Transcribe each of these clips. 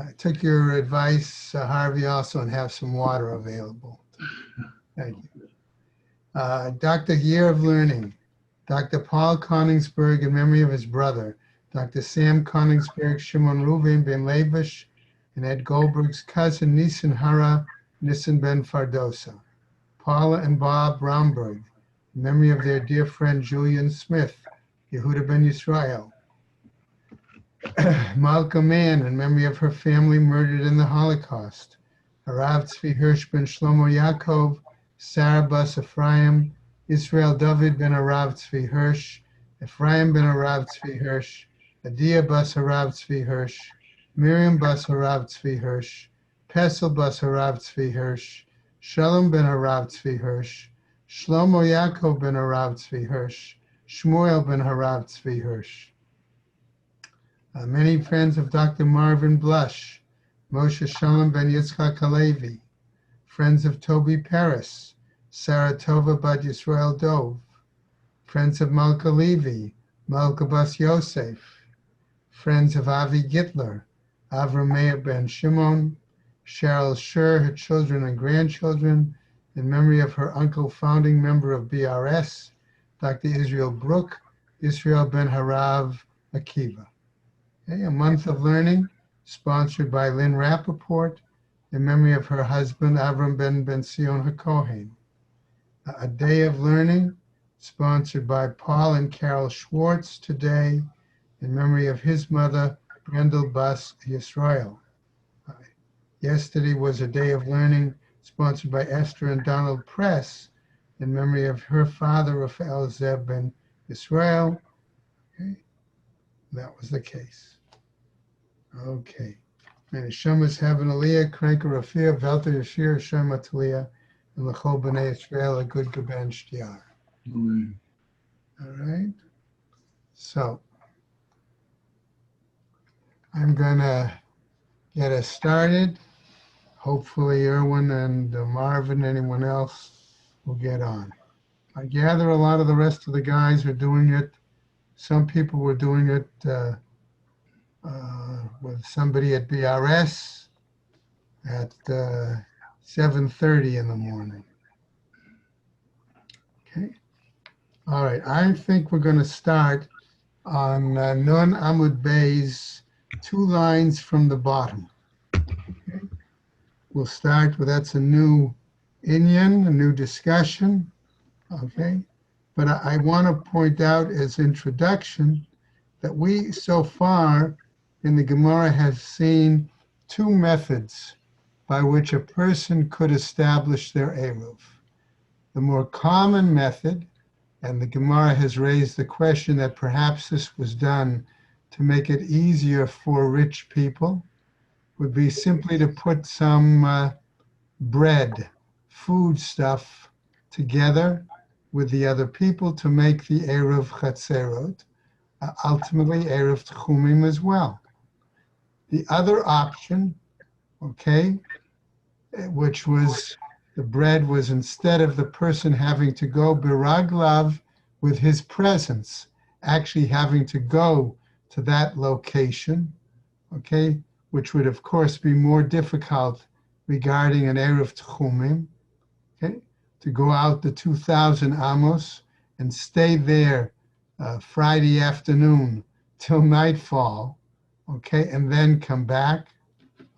I took your advice, Harvey, also, and have some water available. Thank you. Dr. Year of Learning, Dr. Paul Koningsberg, in memory of his brother, Dr. Sam Koningsberg, Shimon Reuven ben Levish, and Ed Goldberg's cousin, Nisan Hara, Nisan ben Fardosa. Paula and Bob Romberg, in memory of their dear friend Julian Smith, Yehuda ben Yisrael. Malka Mann, in memory of her family murdered in the Holocaust. Harav Tzvi Hirsch ben Shlomo Yaakov, Sarah bas Ephraim, Israel David ben Harav Tzvi Hirsch, Ephraim ben Harav Tzvi Hirsch, Adia bas Harav Tzvi Hirsch, Miriam bas Harav Tzvi Hirsch, Pesel bas Harav Tzvi Hirsch, Shalom ben Harav Tzvi Hirsch, Shlomo Yaakov ben Harav Tzvi Hirsch, Shmuel ben Harav Tzvi Hirsch. Many friends of Dr. Marvin Blush, Moshe Shalom ben Yitzchak Halevi, friends of Toby Paris, Sarah Tova bat Yisrael Dov, friends of Malka Levi, Malka bas Yosef, friends of Avi Gitler, Avram Meir ben Shimon, Cheryl Scher, her children and grandchildren, in memory of her uncle, founding member of BRS, Dr. Israel Brook, Israel ben Harav Akiva. Okay, a month of learning, sponsored by Lynn Rappaport, in memory of her husband, Avram ben Sion HaKohen. A day of learning, sponsored by Paul and Carol Schwartz today, in memory of his mother, Brendel Bas Yisrael. Yesterday was a day of learning, sponsored by Esther and Donald Press, in memory of her father, Raphael Zeb ben Yisrael. Okay. That was the case. Okay. May Hashemas have an Aliyah, Kranka Rafia, Velta Yashir, Hashem Ataliah, and L'chol B'nai Yisrael, a good Gaben Shtiyar. All right. So, I'm going to get us started. Hopefully, Erwin and Marvin, anyone else, will get on. I gather a lot of the rest of the guys are doing it. Some people were doing it with somebody at BRS at 7:30 in the morning. Okay. All right. I think we're going to start on Nun Amud Bay's 2 lines from the bottom. Okay. We'll start with, that's a new inyan, a new discussion. Okay. But I want to point out as introduction that we so far in the Gemara have seen 2 methods by which a person could establish their Eruv. The more common method, and the Gemara has raised the question that perhaps this was done to make it easier for rich people, would be simply to put some bread, food stuff together with the other people to make the Eruv Chatzerot, ultimately Eruv Tchumim as well. The other option, okay, which was the bread was instead of the person having to go biraglav with his presence, actually having to go to that location, okay, which would of course be more difficult regarding an Eruv Tchumim, okay, to go out the 2,000 amos and stay there Friday afternoon till nightfall, okay, and then come back,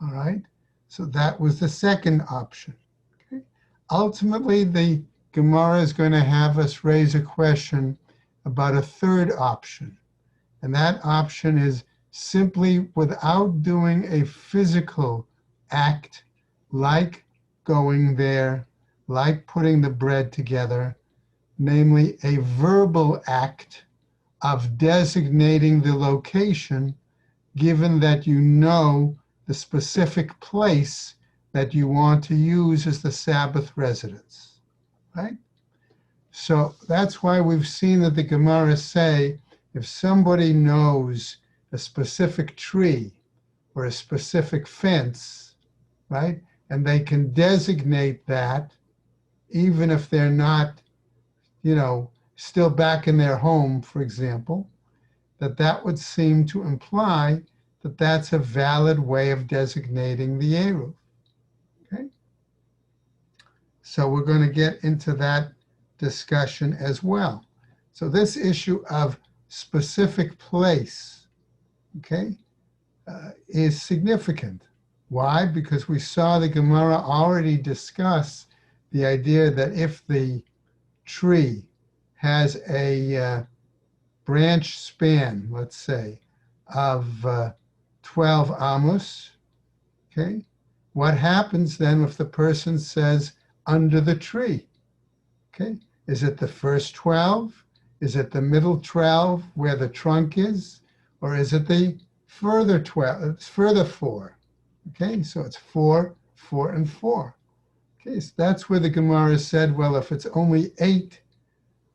all right? So that was the second option, okay? Ultimately, the Gemara is going to have us raise a question about a third option, and that option is simply without doing a physical act like going there, like putting the bread together, namely a verbal act of designating the location, given that you know the specific place that you want to use as the Sabbath residence, right? So that's why we've seen that the Gemara say, if somebody knows a specific tree or a specific fence, right, and they can designate that, even if they're not, you know, still back in their home, for example, that would seem to imply that that's a valid way of designating the Eruv. Okay? So we're going to get into that discussion as well. So this issue of specific place, okay, is significant. Why? Because we saw the Gemara already discuss the idea that if the tree has a branch span, let's say, of 12 amos, okay, what happens then if the person says under the tree? Okay, is it the first 12? Is it the middle 12 where the trunk is? Or is it the further 12, further 4? Okay, so it's 4, 4, and 4. Okay, so that's where the Gemara said, well, if it's only 8,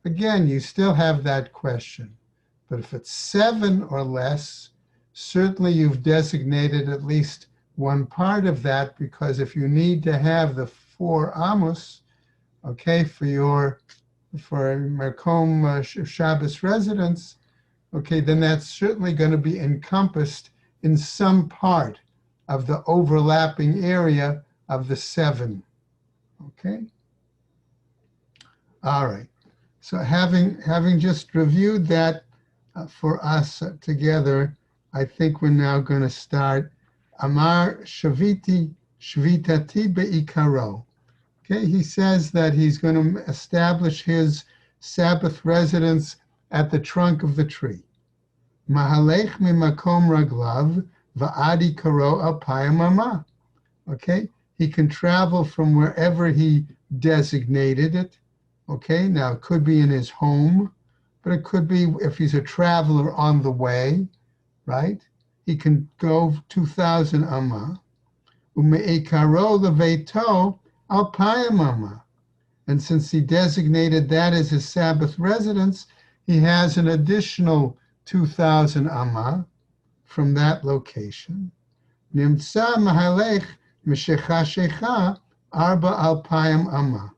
again, you still have that question. But if it's 7 or less, certainly you've designated at least one part of that, because if you need to have the 4 amos, okay, for Makom Shabbos residence, okay, then that's certainly going to be encompassed in some part of the overlapping area of the 7. Okay? All right. So having just reviewed that for us together, I think we're now going to start Amar Shaviti Shvitati Be'ikaro. Okay, he says that he's going to establish his Sabbath residence at the trunk of the tree. Mahalech mimakom raglav va'adi karo al payamama. Okay, he can travel from wherever he designated it. Okay, now it could be in his home, but it could be if he's a traveler on the way, right? He can go 2,000 amma. Ume'ikaro leveito al payamama. And since he designated that as his Sabbath residence, he has an additional 2,000 amma from that location. Nimtza mahalech mishecha shecha arba alpayim amma.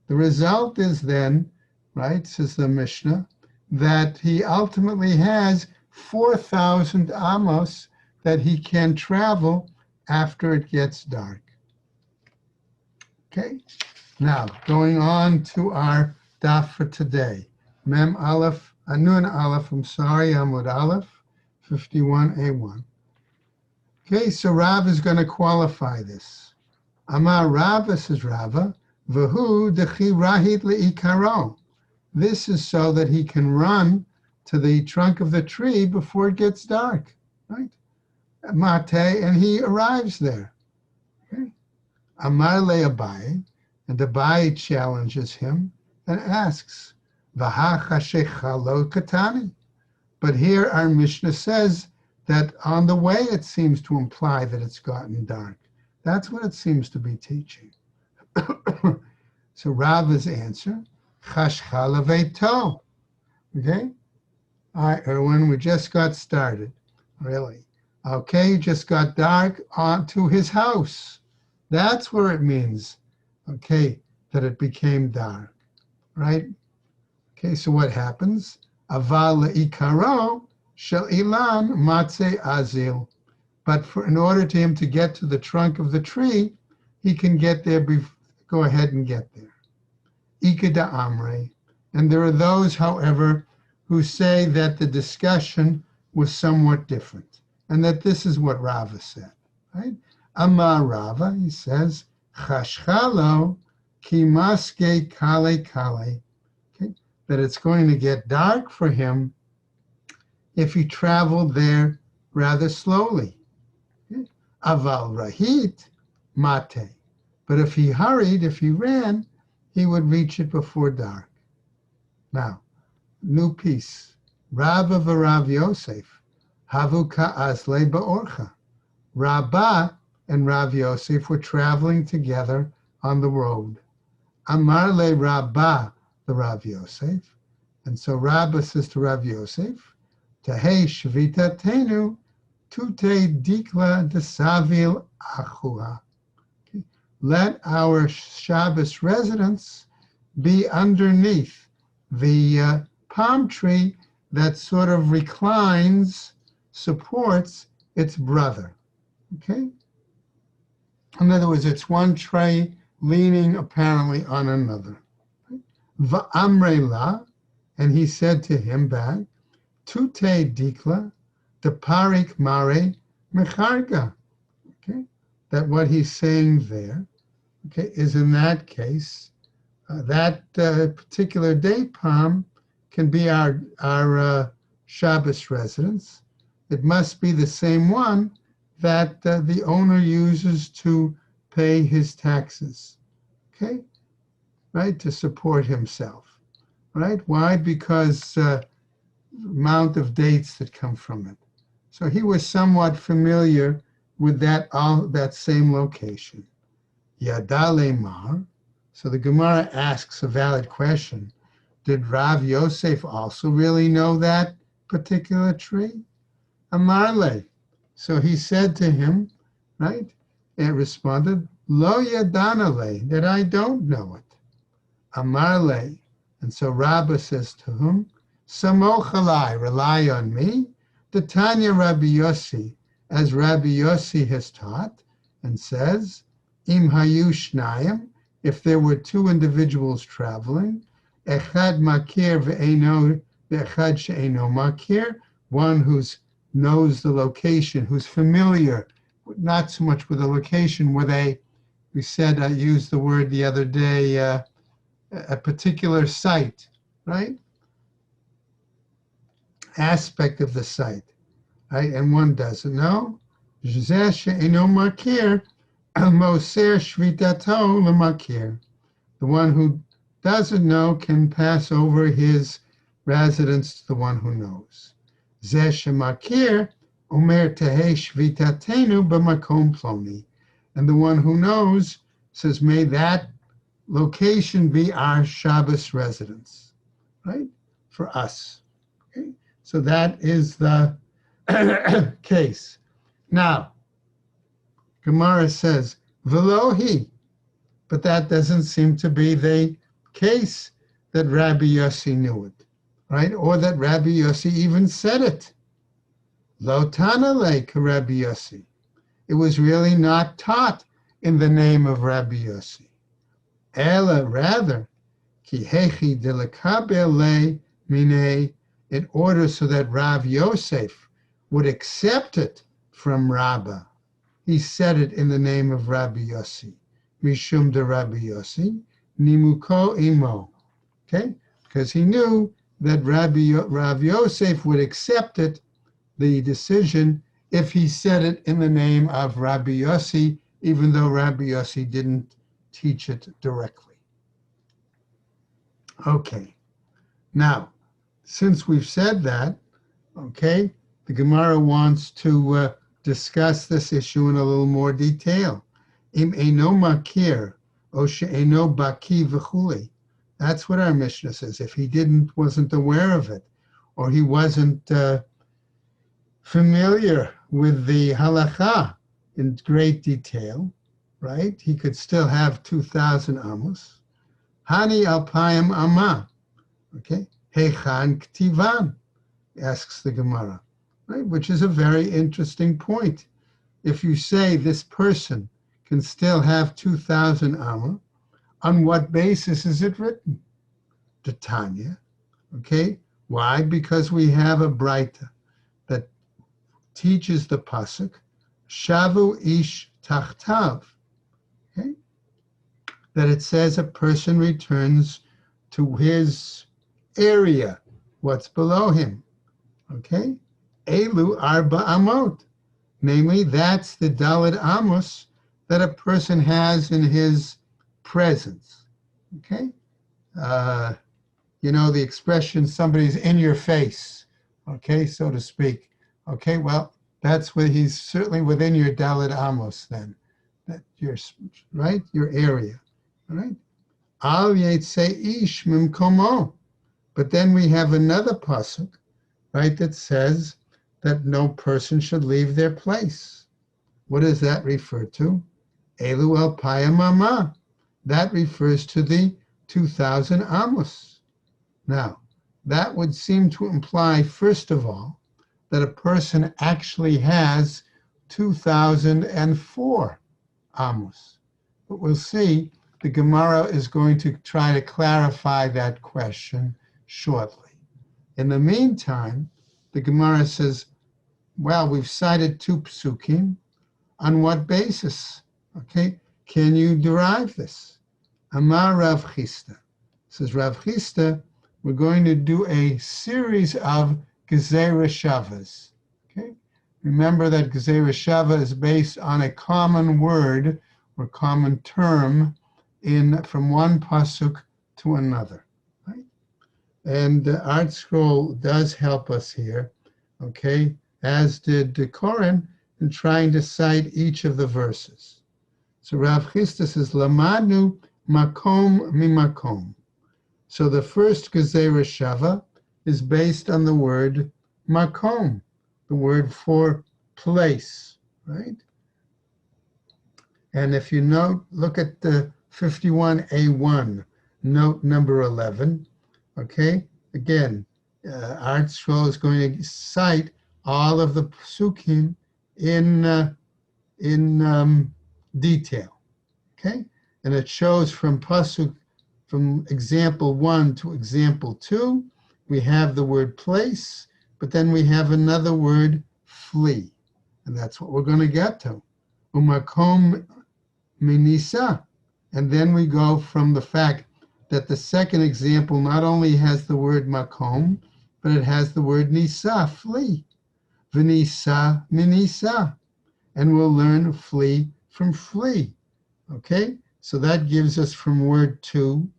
The result is then, right, says the Mishnah, that he ultimately has 4,000 amos that he can travel after it gets dark. Okay, now going on to our daf for today. Mem Aleph, Nun Aleph, Amud Aleph, 51a1. Okay, so Rav is going to qualify this. Amar Rava, says Rava, V'hu dechi rahit le'ikaro. This is so that he can run to the trunk of the tree before it gets dark, right? Mate, and he arrives there. Okay. Amar le'abai, and Abai challenges him and asks, V'ha chashecha lo katani. But here our Mishnah says that on the way it seems to imply that it's gotten dark. That's what it seems to be teaching. So Rava's answer, chashcha leveito. Okay? All right, Erwin, we just got started. Really? Okay, just got dark onto his house. That's where it means, okay, that it became dark, right? Okay, so what happens? Aval le'ikaro shel ilan matze azil. But in order to him to get to the trunk of the tree, he can get there, go ahead and get there. Ikeda amre. And there are those, however, who say that the discussion was somewhat different, and that this is what Rava said, right? Amar Rava, he says, chashchalo ki maske kale kale. Okay, that it's going to get dark for him if he traveled there rather slowly. Okay? Aval rahit mate. But if he hurried, if he ran, he would reach it before dark. Now, new piece. Rava v'Rav Yosef havu ka'azle ba'orcha. Rabbah and Rav Yosef were traveling together on the road. Amar le Rabbah, the Rav Yosef. And so Rabbah says to Rav Yosef, Tahei shvita tenu tute dikla desavil achua. Let our Shabbos residence be underneath the palm tree that sort of reclines, supports its brother. Okay? In other words, it's one tray leaning apparently on another. Va'amre la, and he said to him back, Tute dikla, the parik mare mecharga. Okay? That what he's saying there, okay, is in that case, that particular date palm can be our Shabbos residence. It must be the same one that the owner uses to pay his taxes, okay? Right, to support himself, right? Why? Because amount of dates that come from it. So he was somewhat familiar with that same location. Yadale Mar. So the Gemara asks a valid question. Did Rav Yosef also really know that particular tree? Amarle. So he said to him, right? It responded, Lo yadanale, that I don't know it. Amarle. And so Rabbah says to him, Samochalai, rely on me. The Tanya Rabbi Yossi, as Rabbi Yossi has taught, and says, Im hayu shnayim, if there were two individuals traveling, echad makir ve'eno ve'echad she'eno makir, one who knows the location, who's familiar, not so much with the location, we said, I used the word the other day, a particular site, right? Aspect of the site, right? And one doesn't know. Zeh she'eno makir, moser shvitato lemakir. The one who doesn't know can pass over his residence to the one who knows. Zeh shemakir omer tehei shvitatenu b'makom ploni. And the one who knows says, may that location be our Shabbos residence, right? For us. Okay? So that is the case. Now, Gemara says, Velohi, but that doesn't seem to be the case that Rabbi Yossi knew it, right? Or that Rabbi Yossi even said it. Lo tanale ka Rabbi Yossi. It was really not taught in the name of Rabbi Yossi. Ela, rather, ki hechi delekabel le mine, in order so that Rav Yosef would accept it from Rabbah. He said it in the name of Rabbi Yossi. Mishum de Rabbi Yossi, nimuko imo. Okay? Because he knew that Rav Yosef would accept it, the decision, if he said it in the name of Rabbi Yossi, even though Rabbi Yossi didn't teach it directly. Okay. Now, since we've said that, okay, the Gemara wants to discuss this issue in a little more detail. Im eino makir, o she'eino baki v'chuli. That's what our Mishnah says. If he wasn't aware of it, or he wasn't familiar with the halacha in great detail, right? He could still have 2,000 amos. Hani alpayim amma. Okay. Hechan ktivan, asks the Gemara, right? Which is a very interesting point. If you say this person can still have 2,000 amma, on what basis is it written? The Tanya. Okay. Why? Because we have a Braita that teaches the pasuk, Shavu ish tachtav. Okay. That it says a person returns to his area, what's below him. Okay? Elu arba amot. Namely, that's the Dalet Amos that a person has in his presence. Okay? You know, the expression, somebody's in your face, okay, so to speak. Okay, well, that's where he's certainly within your Dalet Amos then. That your, right? Your area. All right? Al yetzei ish mimkomo. But then we have another pasuk, right, that says that no person should leave their place. What does that refer to? Elu el payamama. That refers to the 2,000 amos. Now, that would seem to imply, first of all, that a person actually has 2004 amos. But we'll see. The Gemara is going to try to clarify that question shortly. In the meantime, the Gemara says, well, we've cited two psukim. On what basis? Okay, can you derive this? Amar Rav Chisda. Says Rav Chisda, we're going to do a series of Gezerah Shavas. Okay, remember that Gezerah Shava is based on a common word or common term from one pasuk to another. Right? And the Art Scroll does help us here. Okay, as did the Koran in trying to cite each of the verses. So Rav Chisda says, Lamanu makom mimakom. So the first Gezerah Shava is based on the word makom, the word for place, right? And if you look at the 51A1, note number 11, okay? Again, Art Scroll is going to cite all of the psukim in detail, okay? And it shows from example 1 to example 2, we have the word place, but then we have another word, flee. And that's what we're going to get to. Umakom minisa. And then we go from the fact that the second example not only has the word makom, but it has the word nisa, flee. V'nisa minisa. And we'll learn flee from flee. Okay? So that gives us from word 2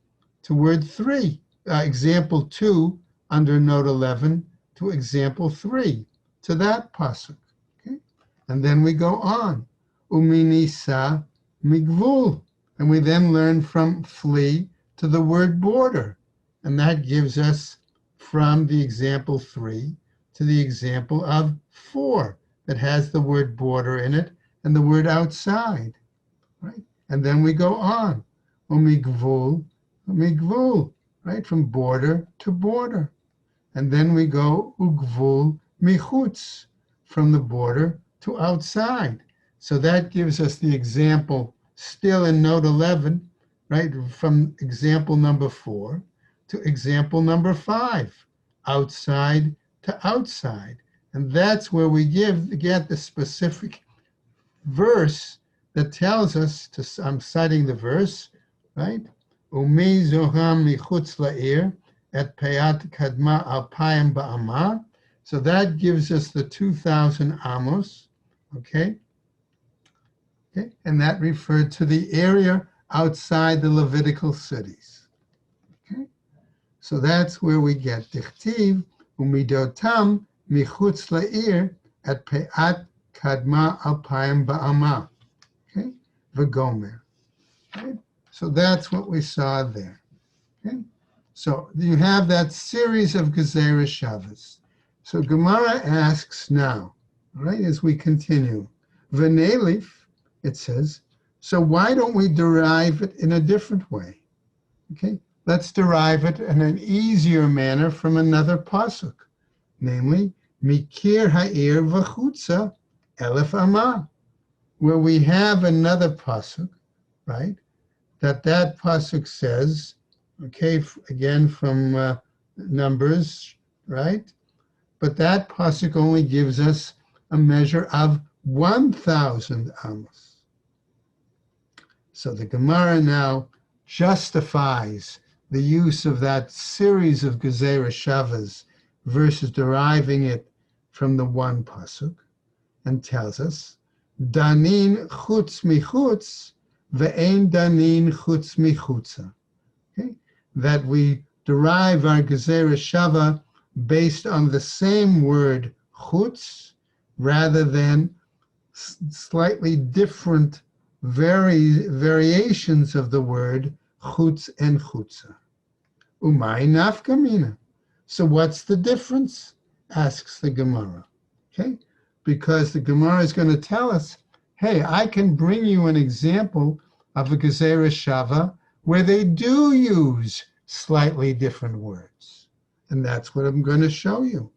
to word 3. Example 2 under note 11 to example 3 to that pasuk. Okay? And then we go on. Uminisa migvul. And we then learn from flee to the word border. And that gives us from the example 3 to the example of 4 that has the word border in it and the word outside. Right? And then we go on. Umigvul, migvul, right? From border to border. And then we go ugvul michutz, from the border to outside. So that gives us the example still in note 11, right? From example number 4 to example number 5, outside to outside. And that's where we get the specific verse that tells us, I'm citing the verse, right? Umi zoham michutz la'ir et peyat kadma alpayim ba'ama. So that gives us the 2,000 amos, okay? Okay, and that referred to the area outside the Levitical cities. Okay, so that's where we get dichtiv umidotam michutz la'ir et pe'at kadma alpayim ba'ama. Okay, v'gomer. Okay, so that's what we saw there. Okay, so you have that series of Gezerah Shavas. So Gemara asks now, right, as we continue, v'nelif. It says, so why don't we derive it in a different way? Okay, let's derive it in an easier manner from another pasuk, namely, mikir ha'ir v'chutza elef amah, where we have another pasuk, right? That pasuk says, okay, again from Numbers, right? But that pasuk only gives us a measure of 1,000 amos. So the Gemara now justifies the use of that series of Gezerah Shavas versus deriving it from the one pasuk, and tells us, Danin chutz michutz ve'ein danin chutz michutza. Okay? That we derive our Gezerah Shava based on the same word chutz rather than slightly different variations of the word chutz and chutza. Umay nafkamina. So what's the difference? Asks the Gemara. Okay? Because the Gemara is going to tell us, hey, I can bring you an example of a Gezerah Shava where they do use slightly different words. And that's what I'm going to show you.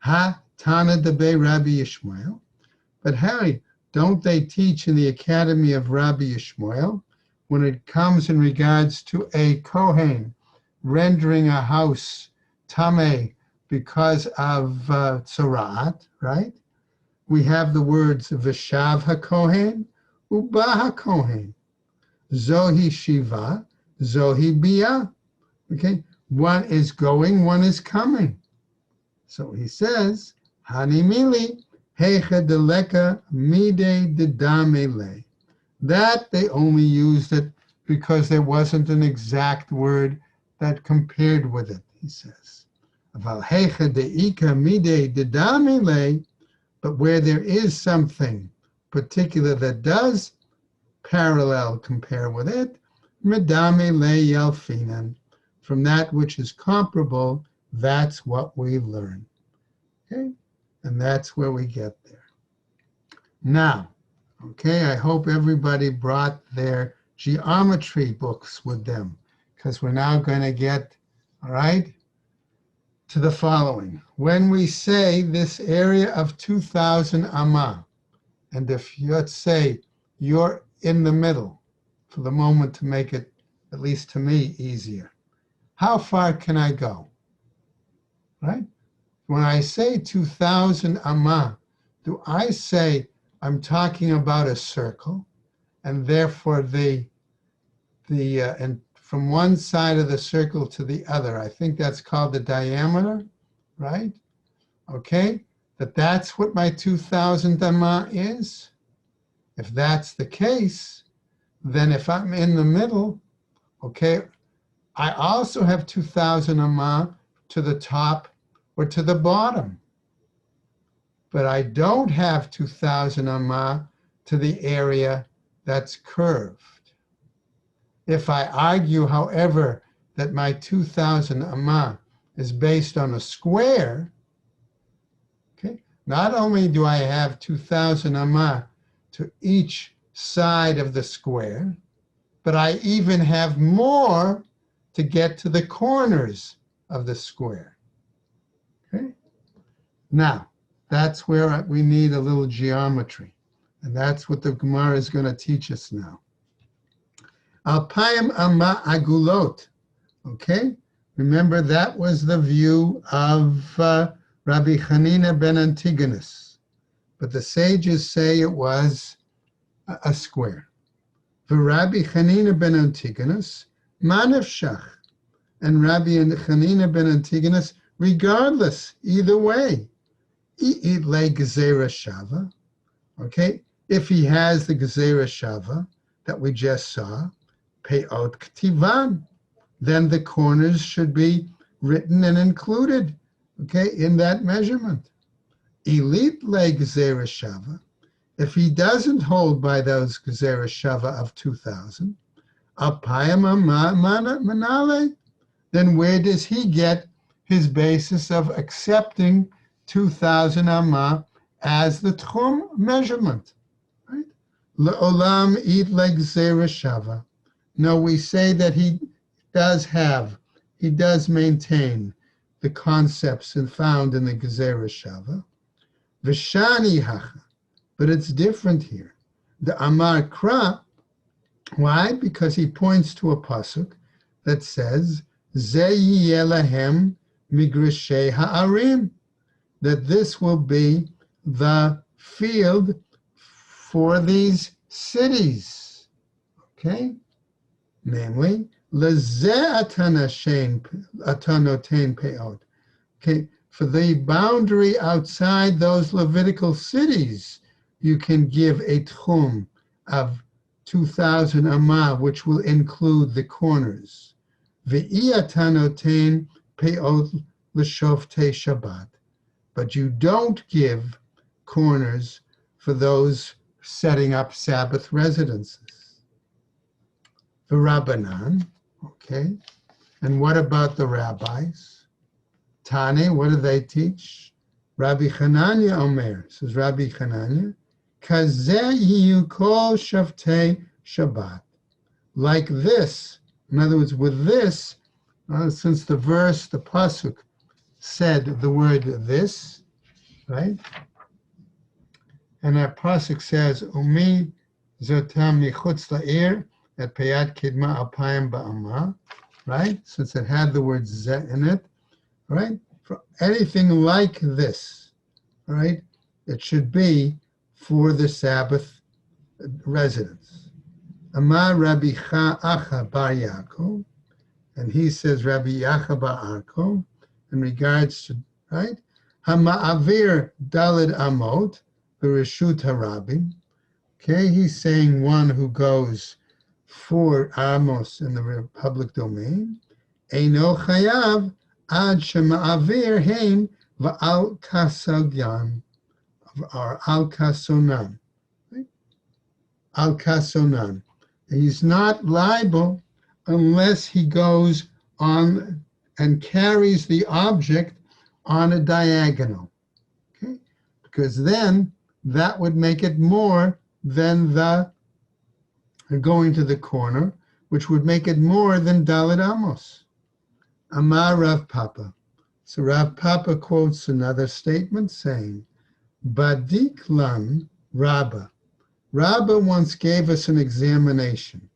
Ha Tana Debe Rabbi Ishmael. But Harry, don't they teach in the academy of Rabbi Yishmael when it comes in regards to a Kohen rendering a house tameh because of tzaraat, right? We have the words Vishav HaKohen, Uba HaKohen, Zohi Shiva, Zohi Bia. Okay, one is going, one is coming. So he says, Hani Mili, Hecha Deleka Mide Dedamele. That they only used it because there wasn't an exact word that compared with it, he says. Aval Hecha Deika Mide Dedamele, but where there is something particular that does parallel compare with it, Medamele Yalfinan, from that which is comparable, that's what we learn. Okay? And that's where we get there. Now, okay, I hope everybody brought their geometry books with them, because we're now going to get, all right, to the following. When we say this area of 2,000 amma, and if let's say you're in the middle for the moment to make it, at least to me, easier, how far can I go, right? When I say 2,000 amma, do I say I'm talking about a circle, and therefore and from one side of the circle to the other, I think that's called the diameter, right? Okay, that's what my 2,000 amma is. If that's the case, then if I'm in the middle, okay, I also have 2,000 amma to the top or to the bottom. But I don't have 2,000 amma to the area that's curved. If I argue, however, that my 2,000 amma is based on a square, okay, not only do I have 2,000 amma to each side of the square, but I even have more to get to the corners of the square. Okay? Now, that's where we need a little geometry. And that's what the Gemara is going to teach us now. Alpayim amma agulot. Okay? Remember, that was the view of Rabbi Hanina ben Antigonus. But the sages say it was a square. For Rabbi Hanina ben Antigonus, manavshach. And Rabbi Hanina ben Antigonus, regardless, either way, le gezerah shava. Okay, if he has the gezerah shava that we just saw, peot ktivan, then the corners should be written and included, okay, in that measurement. Elite le gezerah shava. If he doesn't hold by those gezerah shava of 2,000, apayam manale, then where does he get his basis of accepting 2,000 amma as the tchum measurement? Right? Le'olam id legzera shava. No, we say that he does maintain the concepts found in the gezerah shava. V'shani hacha, but it's different here. The amar kra, why? Because he points to a pasuk that says, Ze yelahem migrashei ha'arim, that this will be the field for these cities. Okay? Namely, lezeh atanotein peot. Okay, for the boundary outside those Levitical cities, you can give a tchum of 2,000 amma, which will include the corners. Ve'iyatanotein peot l'shoftei Shabbat. But you don't give corners for those setting up Sabbath residences. The Rabbanan, okay. And what about the rabbis? Tane, what do they teach? Rabbi Hananya Omer, says Rabbi Hananya, Kazeh yiyu kol shoftei Shabbat. Like this, in other words, with this, since the verse, the pasuk, said the word this, right? And our pasuk says, Umi zotam michutz la'ir et peyat kidma alpayim ba'ama, right? Since it had the word ze in it, right? For anything like this, right? It should be for the Sabbath residents. Amar Rabbi Acha bar Yaakov, and he says Rabbi Yacha bar Yaakov, in regards to, right? Hama'avir dalid amot, bereshut harabim. Okay, he's saying one who goes 4 amos in the public domain. Eino chayav ad shema'avir hein va'al kasagyan, or al kasonan. Right? Al kasonan. He's not liable unless he goes on and carries the object on a diagonal. Okay? Because then that would make it more than the going to the corner, which would make it more than Dalet Amos. Amar Rav Papa. So Rav Papa quotes another statement saying, Badik lan Rabba. Rabba once gave us an examination.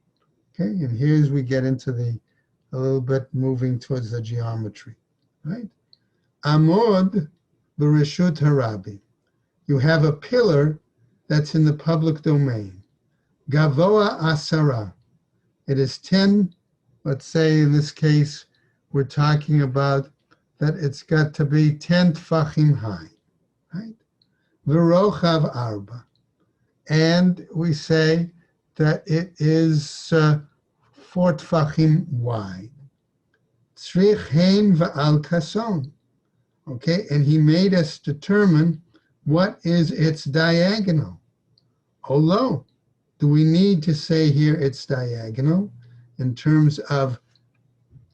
Okay, and here's we get into a little bit moving towards the geometry, right? Amod b'reshut harabi. You have a pillar that's in the public domain. Gavoa asara. It is 10, let's say in this case, we're talking about that it's got to be 10 tfachim high, right? V'rochav arba. And we say that it is 4 tfachim wide. Tzrich hein v'al kason. Okay, and he made us determine what is its diagonal. Although, do we need to say here it's diagonal in terms of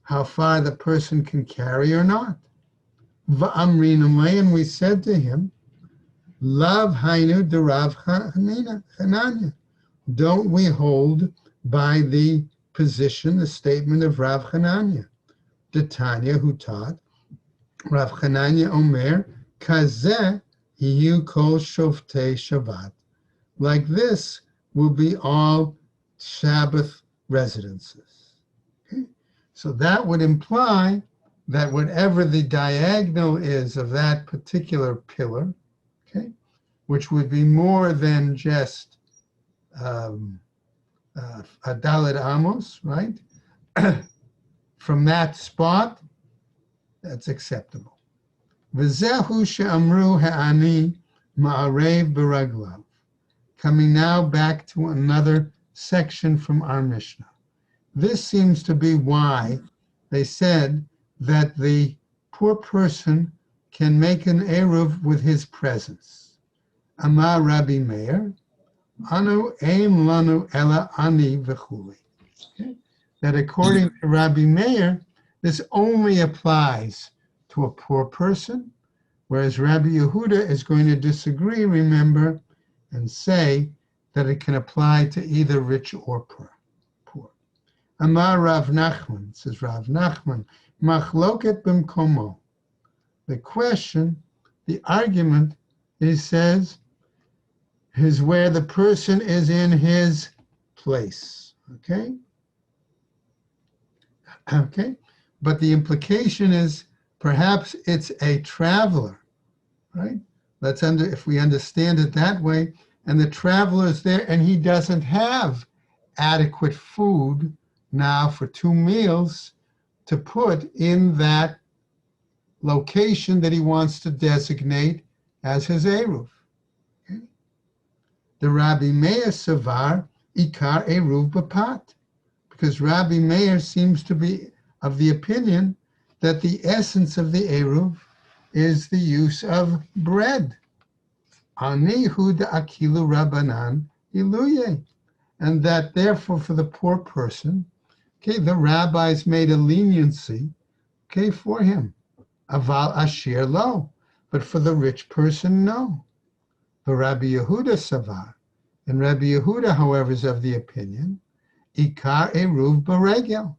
how far the person can carry or not? Va'amrinamay, and we said to him, Lav hainu derav Hananya. Don't we hold by the position, the statement of Rav Hananya, the Tanya who taught, Rav Hananya Omer, Kazeh Yiyu Kol Shoftei Shabbat. Like this will be all Sabbath residences. Okay? So that would imply that whatever the diagonal is of that particular pillar, okay, which would be more than just a Dalet Amos, right? From that spot, that's acceptable. V'zehu she'amru ha'ani ma'arev b'raglav. Coming now back to another section from our Mishnah. This seems to be why they said that the poor person can make an Eruv with his presence. Amar Rabbi Meir, Anu ein lanu ela ani v'chuli. That according to Rabbi Meir, this only applies to a poor person, whereas Rabbi Yehuda is going to disagree, remember, and say that it can apply to either rich or poor. Amar Rav Nachman, says Rav Nachman, machloket b'mkomo. The question, the argument, he says, is where the person is in his place, okay? Okay, but the implication is perhaps it's a traveler, right? If we understand it that way, and the traveler is there and he doesn't have adequate food now for 2 meals to put in that location that he wants to designate as his Eruv. Okay? The Rabbi Meir Savar Ikar Eruv Bapat, because Rabbi Meir seems to be of the opinion that the essence of the Eruv is the use of bread. Ani hu da'akilu Rabbanan iluye. And that therefore for the poor person, okay, the rabbis made a leniency, okay, for him. Aval ashir lo. But for the rich person, no. The Rabbi Yehuda Savar. And Rabbi Yehuda, however, is of the opinion, Ikar Eruv Baregel,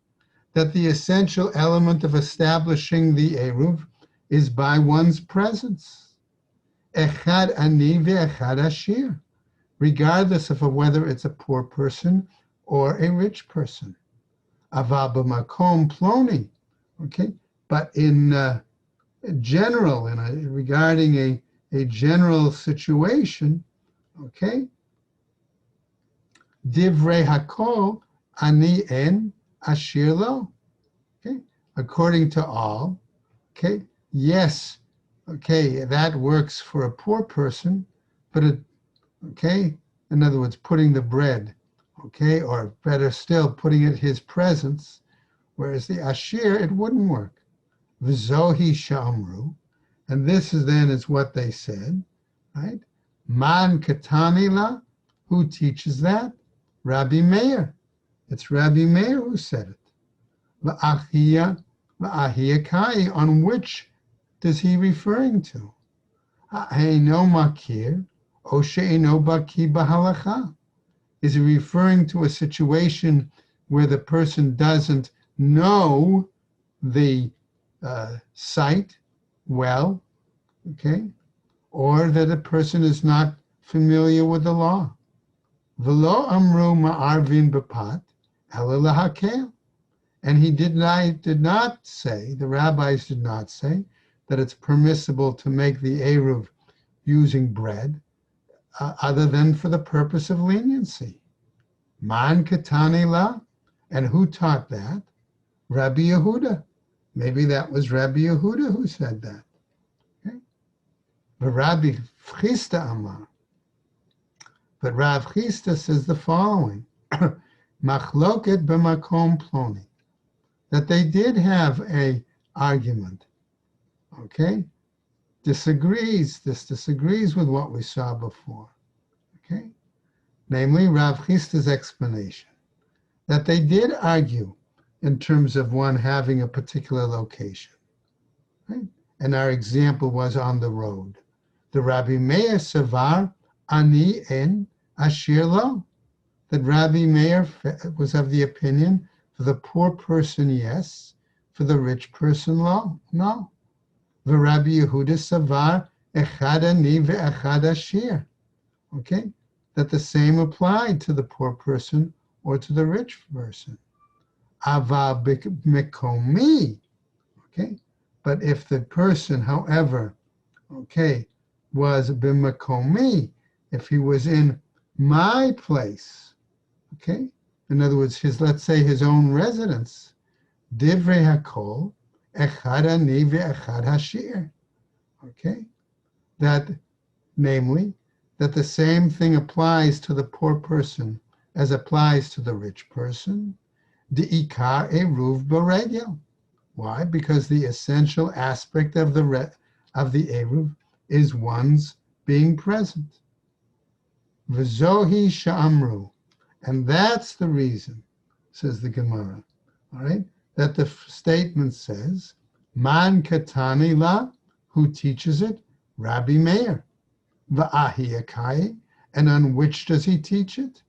that the essential element of establishing the Eruv is by one's presence. echad ani ve'echad ashir, regardless of whether it's a poor person or a rich person. Aval b'makom ploni, okay? But in general, regarding a general situation, okay? Divrei hakol ani en ashir lo, okay? According to all, okay? Yes, okay, that works for a poor person, but okay? In other words, putting the bread, okay? Or better still, putting it his presence, whereas the ashir, it wouldn't work. V'zohi shamru, and this is what they said, right? Man katani la, who teaches that? Rabbi Meir. It's Rabbi Meir who said it. V'ahia kai, on which is he referring to? Ha'eino makir, o she'eino baki b'halacha. Is he referring to a situation where the person doesn't know the site well, okay? Or that a person is not familiar with the law? V'lo amru ma'arvin b'pat, ela lahakel. And he did not say, the rabbis did not say, that it's permissible to make the eruv using bread, other than for the purpose of leniency. Man katani la, and who taught that? Rabbi Yehuda. Maybe that was Rabbi Yehuda who said that. Okay? But Rabbi Chisda Amar. But Rav Chisda says the following: Machloket b'makom ploni, that they did have a argument. Okay, this disagrees with what we saw before. Okay, namely Rav Chisda's explanation that they did argue in terms of one having a particular location. Right? And our example was on the road. The Rabbi Meir Savar Ani en Ashir Lo, that Rabbi Meir was of the opinion for the poor person, yes, for the rich person, no. The Rabbi Yehuda Savar Echad Ani ve'echad Ashir, okay, that the same applied to the poor person or to the rich person. Ava mekomi, okay, but if the person, however, okay, was b'mekomi, if he was in my place, okay, in other words, let's say his own residence, divrei hakol echad ani ve'echad hashir, okay, that namely that the same thing applies to the poor person as applies to the rich person. The ikar eruv b'regel. Why? Because the essential aspect of the eruv is one's being present. V'zohi sha'amru, and that's the reason, says the Gemara. All right, that the statement says, "Man katani la," who teaches it? Rabbi Meir. Va'ahiyakai, and on which does he teach it?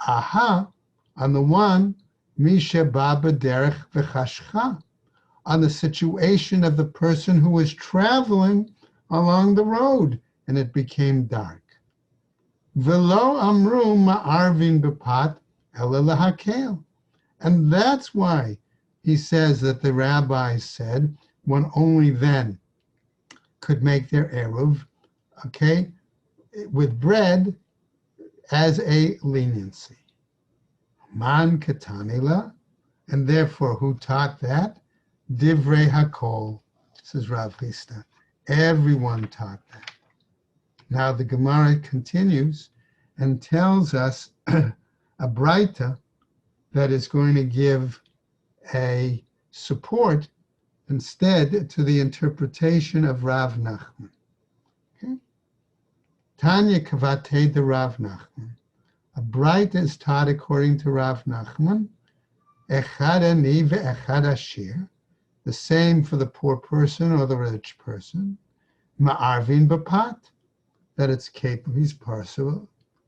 Aha, on the one, Misha Baba Derech V'chashcha, on the situation of the person who was traveling along the road and it became dark. V'lo amru ma'arvin b'pat ela lahakel, and that's why he says that the rabbis said one only then could make their eruv, okay, with bread as a leniency. Man katanila, and therefore who taught that? Divrei hakol, says Rav Chisda. Everyone taught that. Now the Gemara continues and tells us a braita that is going to give a support instead to the interpretation of Rav Nachman. Okay? Tanya kavate de Rav Nachman. A braita is taught according to Rav Nachman, echad ani ve'echad ashir, the same for the poor person or the rich person, ma'arvin b'pat, that it's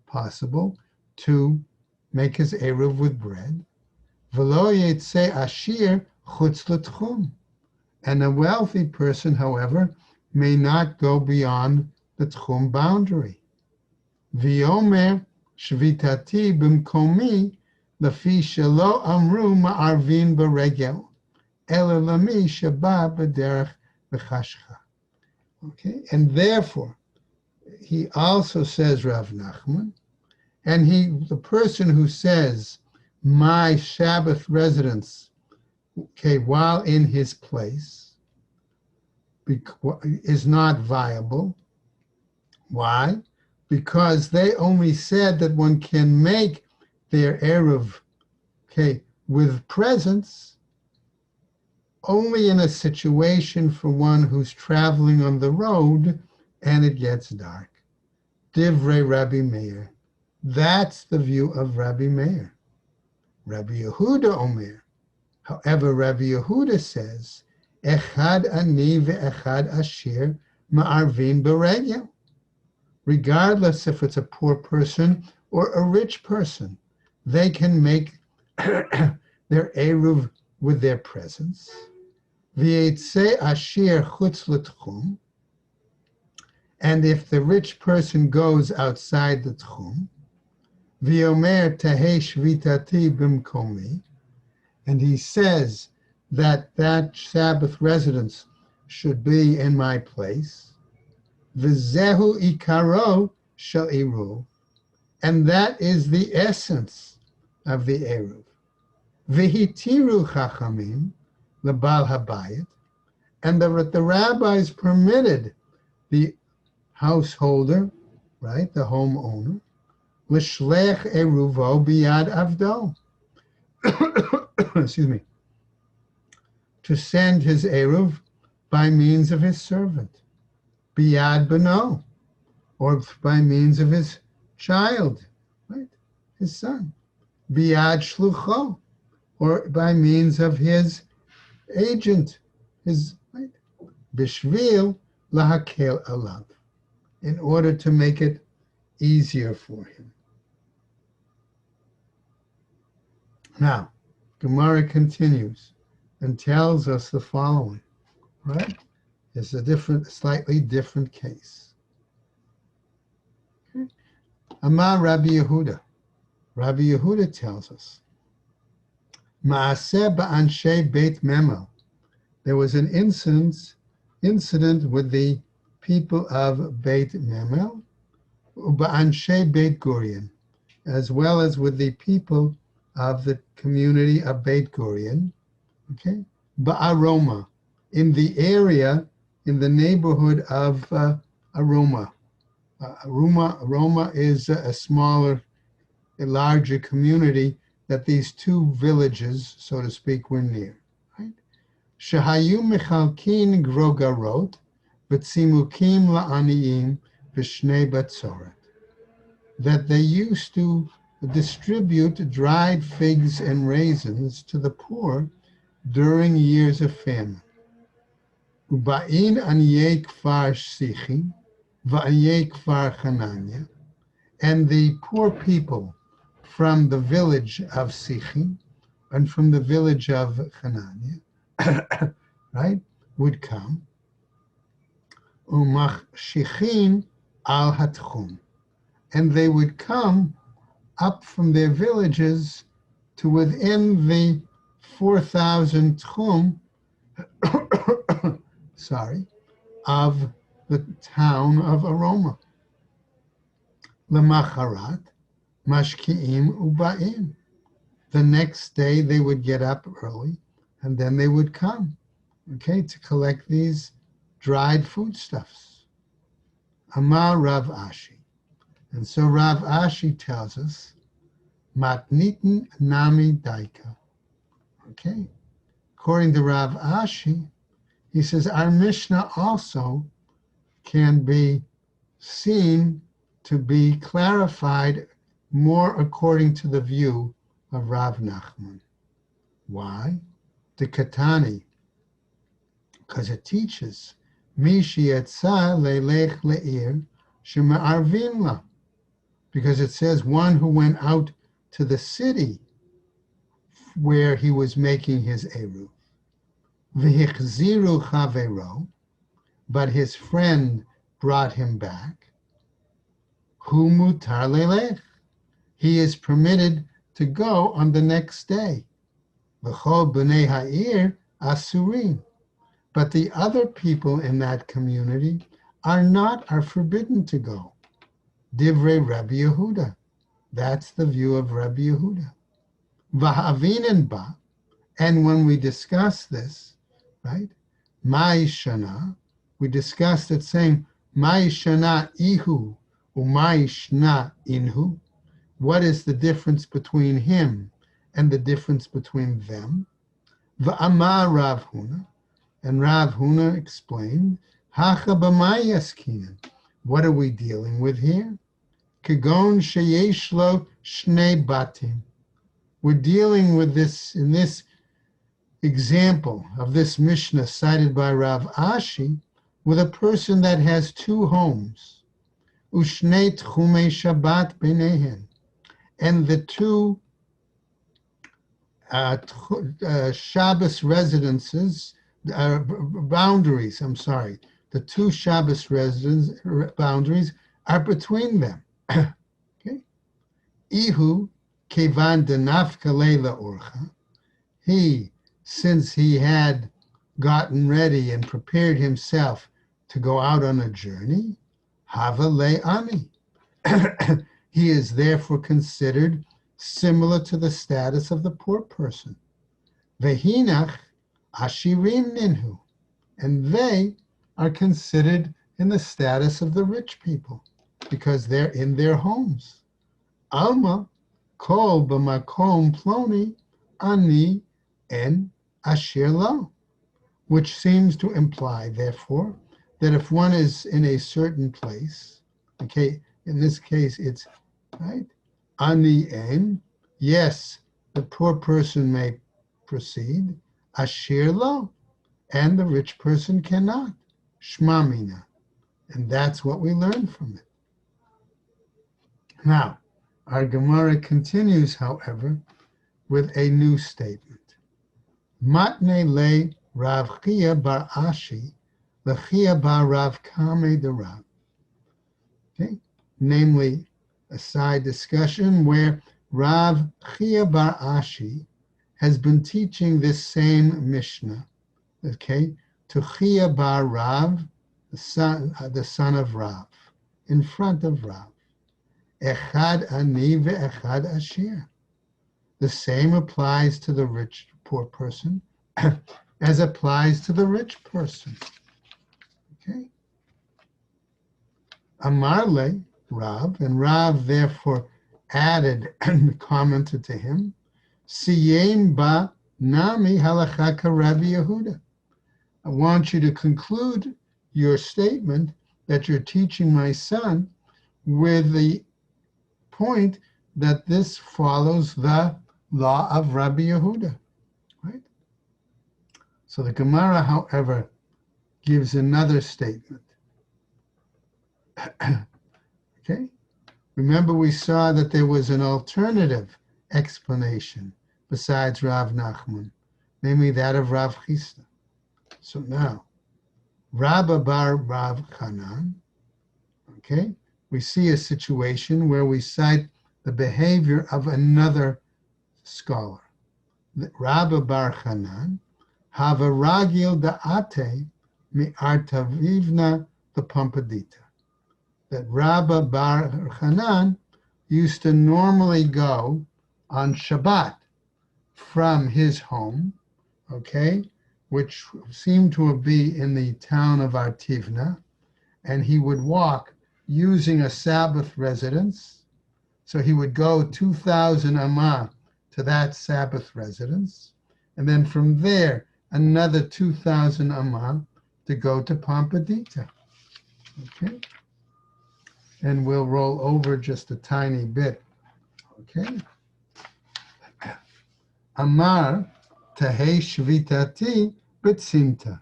possible to make his eruv with bread, v'lo yetzei ashir chutz l'tchum, and a wealthy person, however, may not go beyond the tchum boundary. V'yomer shvitati b'mkomi lefi shelo amru ma'arvin b'regel ela lami sheba b'derech v'chashcha. Okay, and therefore, he also says, Rav Nachman, and the person who says, my Sabbath residence, okay, while in his place, is not viable. Why? Because they only said that one can make their Eruv, okay, with presents only in a situation for one who's traveling on the road and it gets dark. Divrei Rabbi Meir. That's the view of Rabbi Meir. Rabbi Yehuda Omer. However, Rabbi Yehuda says, Echad ani ve'echad ashir ma'arvin b'regel. Regardless if it's a poor person or a rich person, they can make their Eruv with their presence. V'yetzei ashir chutz l'tchum. And if the rich person goes outside the tchum, v'yomer tehei shvitati b'mkomi, and he says that Sabbath residence should be in my place, v'zehu ikaro shel eruv, and that is the essence of the eruv. V'hitiru chachamim lebal habayit, and the rabbis permitted the householder, right, the homeowner, l'shlech eruvo biyad avdo, excuse me, to send his eruv by means of his servant, biyad beno, or by means of his child, right, his son, biyad shlucho, or by means of his agent, his, right, bishvil lahakel alav, in order to make it easier for him. Now, Gemara continues and tells us the following, right? It's a slightly different case. Okay. Amar Rabbi Yehuda. Rabbi Yehuda tells us, Maaseh ba'anshe Beit Memel. There was an incident with the people of Beit Memel, ba'anshe Beit Gurion, as well as with the people of the community of Beit Gurion, okay, ba'aroma, in the area, in the neighborhood of Aroma. Aroma is a larger community that these two villages, so to speak, were near. Right? Shahayu mechalkin grogarot v'tzimukim la'aniyim v'shnei batzoret. That they used to distribute dried figs and raisins to the poor during years of famine. Uba'in aniyei kfar Sichi va'aniyei kfar Chananya, and the poor people from the village of Sichi and from the village of Chananya, right, would come. Umach shichin al hatchum, and they would come up from their villages to within the 4,000 tchum, of the town of Aroma. Lemacharat, mashki'im uba'im. The next day they would get up early and then they would come, okay, to collect these dried foodstuffs. Amar Rav Ashi. And so Rav Ashi tells us, matnitin nami daika. Okay. According to Rav Ashi, he says our Mishnah also can be seen to be clarified more according to the view of Rav Nachman. Why? The Katani, because it teaches Mishi yetza leilech le'ir shema'arvin la, because it says one who went out to the city where he was making his eruv. V'hichziru chavero, but his friend brought him back. Hu mutar lelech. He is permitted to go on the next day. V'chol b'nei ha'ir asurim. But the other people in that community are forbidden to go. Divrei Rabbi Yehuda. That's the view of Rabbi Yehuda. V'havinen ba. And when we discuss this, right? Mai shana, we discussed it saying, Mai shana ihu, umai shna inhu. What is the difference between him and the difference between them? V'amar Rav Huna, and Rav Huna explained, Hacha b'mai yaskinen. What are we dealing with here? Kagon sheyesh lo shnei batim. We're dealing with this in this example of this Mishnah cited by Rav Ashi with a person that has two homes. Ushnei tchumei Shabbat b'neihen. And the two Shabbos residences, boundaries, the two Shabbos residence boundaries are between them. Okay? Ihu kevan denafka leila orcha. He, since he had gotten ready and prepared himself to go out on a journey, hava le'ani. He is therefore considered similar to the status of the poor person. Vehinach ashirim ninhu. And they are considered in the status of the rich people because they're in their homes. Alma kol b'makom ploni ani en asher lo. Which seems to imply, therefore, that if one is in a certain place, okay, in this case it's, right, ani en, yes, the poor person may proceed, asher lo, and the rich person cannot, shma mina. And that's what we learn from it. Now, our Gemara continues, however, with a new statement. Matne le Rav Chia bar Ashi, Lechia bar Rav Kame de Rav. Okay, namely, a side discussion where Rav Chia bar Ashi has been teaching this same Mishnah, okay, to Chia bar Rav, the son of Rav, in front of Rav. Echad ani ve'echad ashir. The same applies to the rich poor person as applies to the rich person. Okay. Amarle, Rav, and Rav therefore added and commented to him, Siyem ba nami halacha ka Rabbi Yehuda. I want you to conclude your statement that you're teaching my son with the point that this follows the law of Rabbi Yehuda, right? So the Gemara, however, gives another statement. Okay? Remember we saw that there was an alternative explanation besides Rav Nachman, namely that of Rav Chisda. So now, Rabba bar Rav Chanan, okay? We see a situation where we cite the behavior of another scholar. Rabba bar Chanan, Hava ragil da'ate mi artavivna the Pampadita. That Rabba bar Chanan used to normally go on Shabbat from his home, okay, which seemed to be in the town of Artivna, and he would walk using a Sabbath residence. So he would go 2,000 amah to that Sabbath residence, and then from there, another 2,000 amah to go to Pampadita. Okay? And we'll roll over just a tiny bit. Okay? Amar tahei shvitati b'tzinta.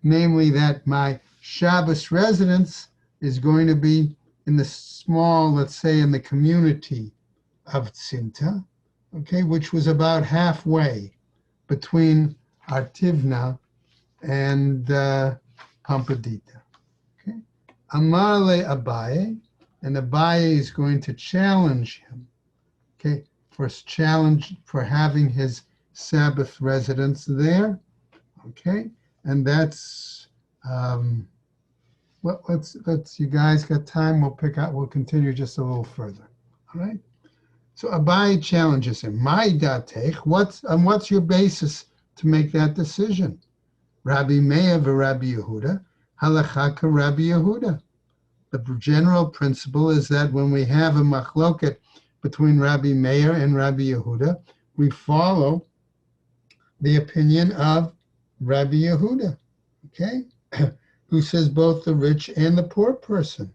Namely that my Shabbos residence is going to be in the small, let's say in the community of Tzinta, okay, which was about halfway between Artivna and Pampadita. Okay, Amar le Abaye, and Abaye is going to challenge him, okay, for having his Sabbath residence there, okay, and that's let's you guys got time? We'll continue just a little further, all right. So Abaye challenges him. My datech, what's your basis to make that decision? Rabbi Meir v'Rabbi Yehuda, halacha Rabbi Yehuda. The general principle is that when we have a machloket between Rabbi Meir and Rabbi Yehuda, we follow the opinion of Rabbi Yehuda, okay, who says both the rich and the poor person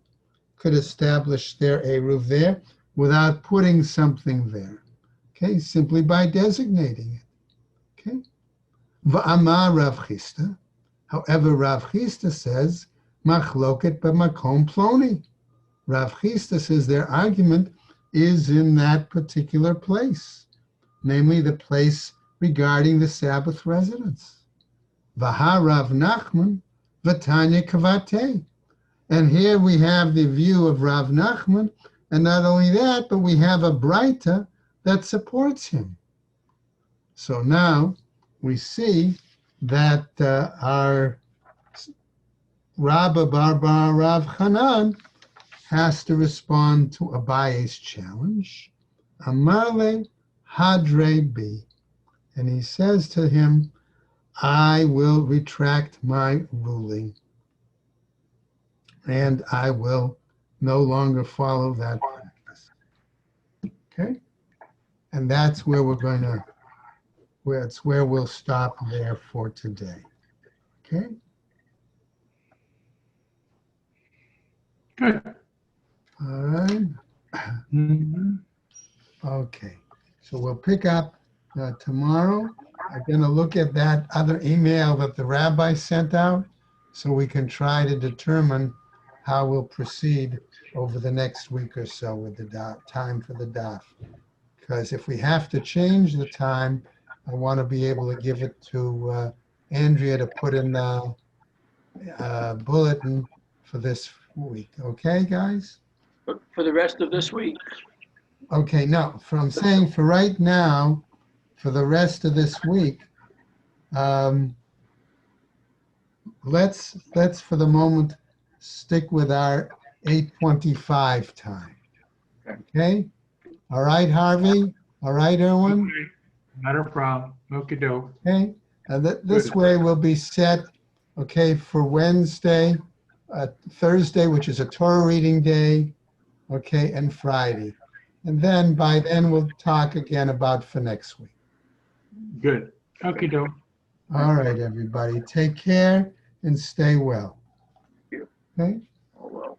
could establish their eruv there without putting something there, okay, simply by designating it, okay. V'amar Rav Chisda, however, Rav Chisda says, machloket b'makom ploni. Rav Chisda says their argument is in that particular place, namely the place regarding the Sabbath residence. V'ha Rav Nachman v'tanya kavate. And here we have the view of Rav Nachman, and not only that, but we have a Braita that supports him. So now we see that our Rabba Barbar Rav Hanan has to respond to Abaye's challenge. Amale Hadre Bi. And he says to him, I will retract my ruling, and I will no longer follow that practice. Okay? And that's where it's where we'll stop there for today. Okay? Good. All right. Okay. So we'll pick up tomorrow. I'm going to look at that other email that the rabbi sent out so we can try to determine how we'll proceed over the next week or so with the time for the daf. Because if we have to change the time, I want to be able to give it to Andrea to put in the bulletin for this week. Okay, guys? For the rest of this week. Okay, no, I'm saying for right now, for the rest of this week, let's for the moment stick with our 8:25 time. Okay? All right, Harvey? All right, Erwin? Okay. Not a problem. Okie doke. Okay? This way we'll be set, okay, for Wednesday, Thursday, which is a Torah reading day, okay, and Friday. And then by then we'll talk again about for next week. Good. Okie doke. All right, everybody. Take care and stay well. Thank you. Okay? Oh, well.